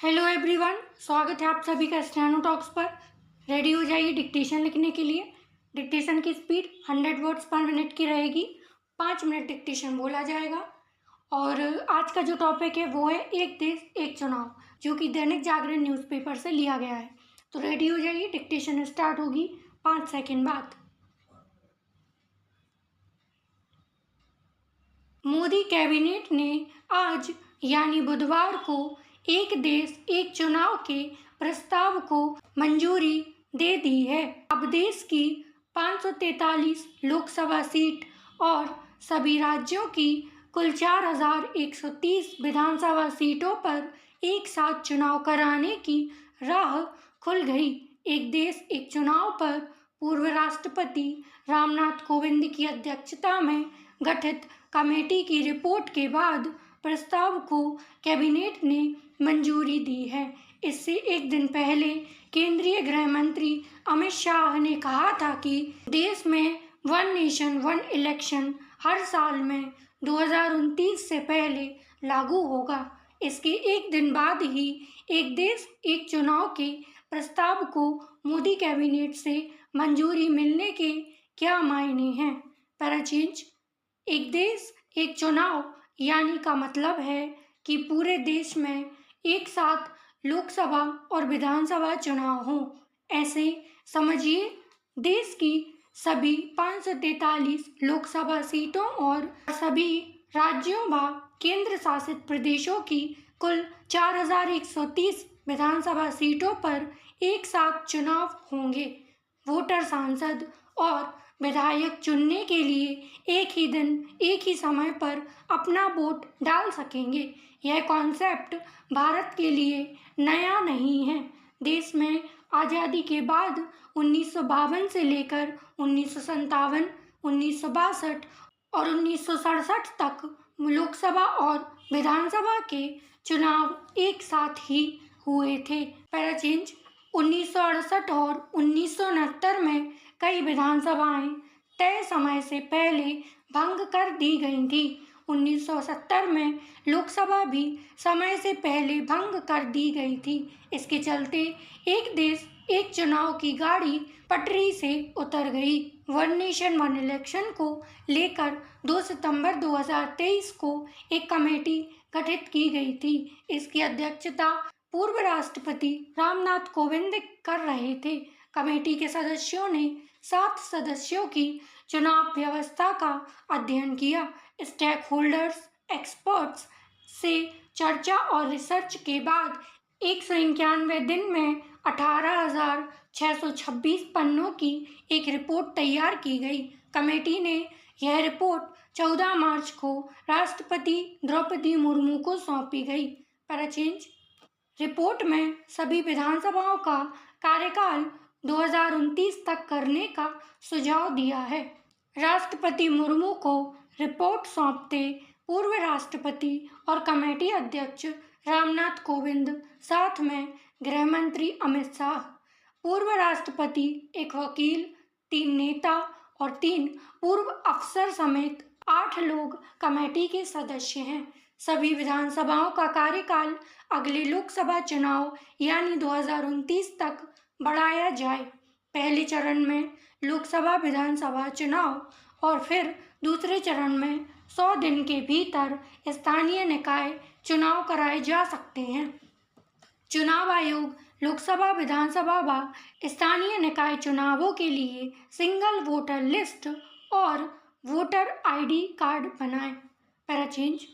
Hello everyone, स्वागत है आप सभी का स्टेनो टॉक्स पर। रेडी हो जाइए डिक्टेशन लिखने के लिए। डिक्टेशन की स्पीड 100 वर्ड्स पर मिनट की रहेगी। 5 मिनट डिक्टेशन बोला जाएगा। और आज का जो टॉपिक है वो है एक देश एक चुनाव, जो कि दैनिक जागरण न्यूज़पेपर से लिया गया है। तो रेडी हो जाइए, डिक्टेशन स्टार्ट होगी 5 सेकेंड बाद। मोदी कैबिनेट ने आज यानी बुधवार को एक देश एक चुनाव के प्रस्ताव को मंजूरी दे दी है। अब देश की 543 लोकसभा सीट और सभी राज्यों की कुल 4130 विधानसभा सीटों पर एक साथ चुनाव कराने की राह खुल गई। एक देश एक चुनाव पर पूर्व राष्ट्रपति रामनाथ कोविंद की अध्यक्षता में गठित कमेटी की रिपोर्ट के बाद प्रस्ताव को कैबिनेट ने मंजूरी दी है। इससे एक दिन पहले केंद्रीय गृह मंत्री अमित शाह ने कहा था कि देश में वन नेशन वन इलेक्शन हर साल में 2029 से पहले लागू होगा। इसके एक दिन बाद ही एक देश एक चुनाव के प्रस्ताव को मोदी कैबिनेट से मंजूरी मिलने के क्या मायने हैं। पैराचेंज। एक देश एक चुनाव यानी का मतलब है कि पूरे देश में एक साथ लोकसभा और विधानसभा चुनाव हों। ऐसे समझिए देश की सभी 543 लोकसभा सीटों और सभी राज्यों व केंद्र शासित प्रदेशों की कुल 4130 विधानसभा सीटों पर एक साथ चुनाव होंगे। वोटर सांसद और विधायक चुनने के लिए एक ही दिन एक ही समय पर अपना वोट डाल सकेंगे। यह कॉन्सेप्ट भारत के लिए नया नहीं है। देश में आज़ादी के बाद 1952 से लेकर 1957, 1962 और 1967 तक लोकसभा और विधानसभा के चुनाव एक साथ ही हुए थे। पैराचेंज। 1968 और 1969 में कई विधानसभाएं तय समय से पहले भंग कर दी गई थी। 1970 में लोकसभा भी समय से पहले भंग कर दी गई थी। इसके चलते एक देश एक चुनाव की गाड़ी पटरी से उतर गई। वन नेशन वन इलेक्शन को लेकर 2 सितंबर 2023 को एक कमेटी गठित की गई थी। इसकी अध्यक्षता पूर्व राष्ट्रपति रामनाथ कोविंद कर रहे थे। कमेटी के सदस्यों ने 7 सदस्यों की चुनाव व्यवस्था का अध्ययन किया। स्टेक होल्डर्स, एक्सपर्ट्स से चर्चा और रिसर्च के बाद 191 दिन में 18,626 पन्नों की एक रिपोर्ट तैयार की गई। कमेटी ने यह रिपोर्ट 14 मार्च को राष्ट्रपति द्रौपदी मुर्मू को सौंपी गई। पैराचेंज। रिपोर्ट में सभी विधानसभाओं का कार्यकाल 2029 तक करने का सुझाव दिया है। राष्ट्रपति मुर्मू को रिपोर्ट सौंपते पूर्व राष्ट्रपति और कमेटी अध्यक्ष रामनाथ कोविंद, साथ में गृह मंत्री अमित शाह, पूर्व राष्ट्रपति, एक वकील, 3 नेता और 3 पूर्व अफसर समेत 8 लोग कमेटी के सदस्य हैं। सभी विधानसभाओं का कार्यकाल अगले लोकसभा चुनाव यानी 2029 तक बढ़ाया जाए। पहले चरण में लोकसभा विधानसभा चुनाव और फिर दूसरे चरण में 100 दिन के भीतर स्थानीय निकाय चुनाव कराए जा सकते हैं। चुनाव आयोग लोकसभा, विधानसभा व स्थानीय निकाय चुनावों के लिए सिंगल वोटर लिस्ट और वोटर आईडी कार्ड बनाए। पैराचेंज।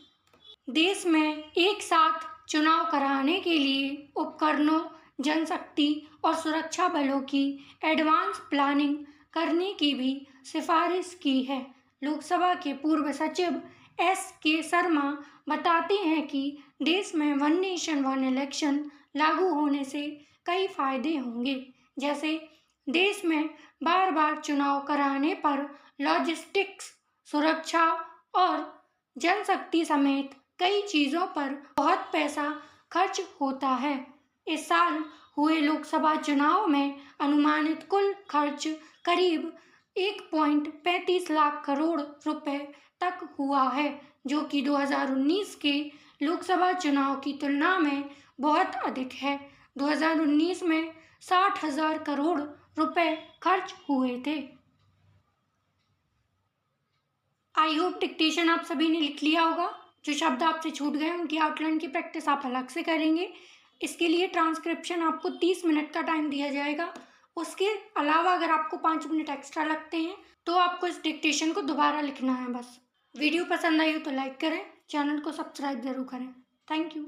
देश में एक साथ चुनाव कराने के लिए उपकरणों, जनशक्ति और सुरक्षा बलों की एडवांस प्लानिंग करने की भी सिफारिश की है। लोकसभा के पूर्व सचिव S.K. शर्मा बताते हैं कि देश में वन नेशन वन इलेक्शन लागू होने से कई फायदे होंगे, जैसे देश में बार बार चुनाव कराने पर लॉजिस्टिक्स, सुरक्षा और जनशक्ति समेत कई चीज़ों पर बहुत पैसा खर्च होता है। इस साल हुए लोकसभा चुनाव में अनुमानित कुल खर्च करीब 1.35 लाख करोड़ रुपए तक हुआ है, जो कि 2019 के लोकसभा चुनाव की तुलना में बहुत अधिक है। 2019 में 60,000 करोड़ रुपए खर्च हुए थे। आई होप डिक्टेशन आप सभी ने लिख लिया होगा। जो शब्द आपसे छूट गए उनकी आउटलाइन की प्रैक्टिस आप अलग से करेंगे। इसके लिए ट्रांसक्रिप्शन आपको 30 मिनट का टाइम दिया जाएगा। उसके अलावा अगर आपको 5 मिनट एक्स्ट्रा लगते हैं तो आपको इस डिक्टेशन को दोबारा लिखना है बस। वीडियो पसंद आई हो तो लाइक करें, चैनल को सब्सक्राइब जरूर करें। Thank you.